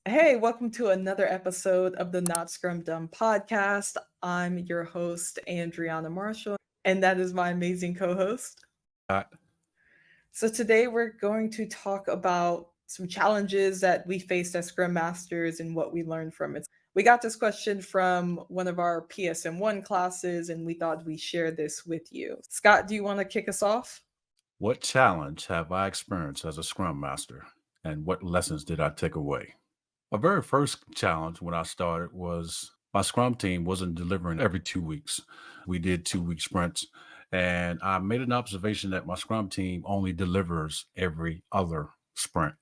Hey, welcome to another episode of the Not Scrum Done podcast. I'm your host, Andriana Marshall, and that is my amazing co host. Scott. So, today we're going to talk about some challenges that we faced as Scrum Masters and what we learned from it. We got this question from one of our PSM1 classes, and we thought we share this with you. Scott, do you want to kick us off? What challenge have I experienced as a Scrum Master, and what lessons did I take away? My very first challenge when I started was my Scrum team wasn't delivering every 2 weeks. We did 2 week sprints, and I made an observation that my Scrum team only delivers every other sprint.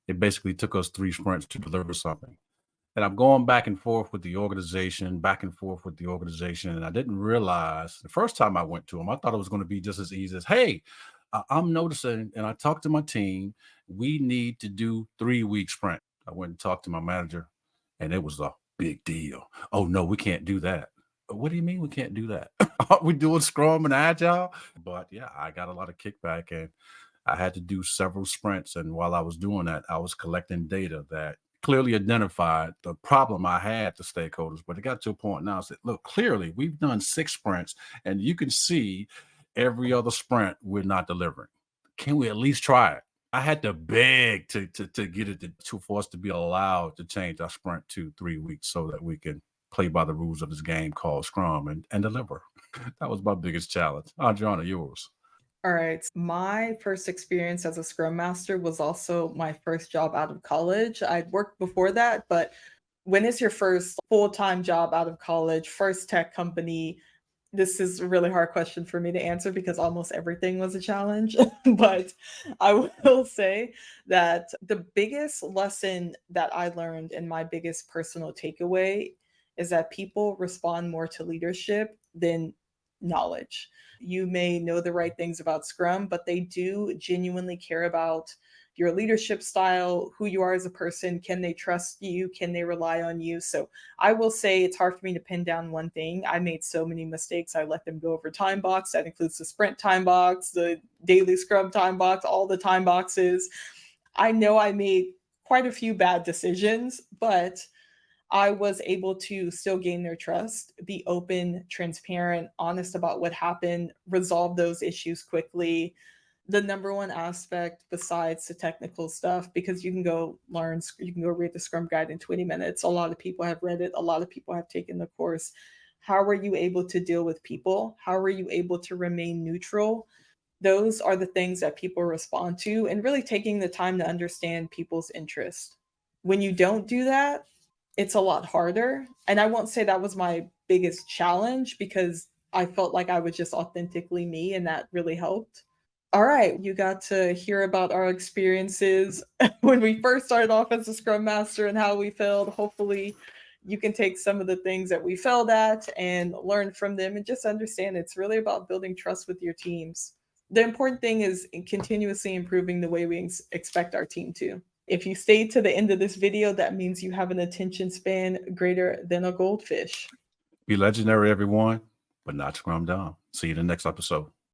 It basically took us 3 sprints to deliver something. And I'm going back and forth with the organization, back and forth with the organization. And I didn't realize the first time I went to them, I thought it was going to be just as easy as, hey, I'm noticing, and I talked to my team, we need to do 3 week sprint. I went and talked to my manager, and it was a big deal. Oh, no, we can't do that. What do you mean we can't do that? Aren't we doing Scrum and Agile? But yeah, I got a lot of kickback, and I had to do several sprints. And while I was doing that, I was collecting data that clearly identified the problem I had to stakeholders. But it got to a point now I said, look, clearly we've done 6 sprints, and you can see every other sprint we're not delivering. Can we at least try it? I had to beg to get it to for us to be allowed to change our sprint to 3 weeks so that we can play by the rules of this game called Scrum and deliver. That was my biggest challenge. Adriana, yours. All right. My first experience as a Scrum Master was also my first job out of college. I'd worked before that, but when it's your first full time job out of college, first tech company, this is a really hard question for me to answer because almost everything was a challenge. But I will say that the biggest lesson that I learned and my biggest personal takeaway is that people respond more to leadership than knowledge. You may know the right things about Scrum, but they do genuinely care about your leadership style, who you are as a person. Can they trust you? Can they rely on you? So I will say it's hard for me to pin down one thing. I made so many mistakes. I let them go over time box. That includes the sprint time box, the daily Scrum time box, all the time boxes. I know I made quite a few bad decisions, but I was able to still gain their trust, be open, transparent, honest about what happened, resolve those issues quickly. The number one aspect besides the technical stuff, because you can go learn, you can go read the Scrum Guide in 20 minutes. A lot of people have read it, a lot of people have taken the course. How are you able to deal with people? How are you able to remain neutral? Those are the things that people respond to, and really taking the time to understand people's interest. When you don't do that, it's a lot harder. And I won't say that was my biggest challenge because I felt like I was just authentically me and that really helped. All right, you got to hear about our experiences when we first started off as a Scrum Master and how we failed. Hopefully, you can take some of the things that we failed at and learn from them and just understand it's really about building trust with your teams. The important thing is continuously improving the way we expect our team to. If you stayed to the end of this video, that means you have an attention span greater than a goldfish. Be legendary, everyone, but not Scrum Down. See you in the next episode.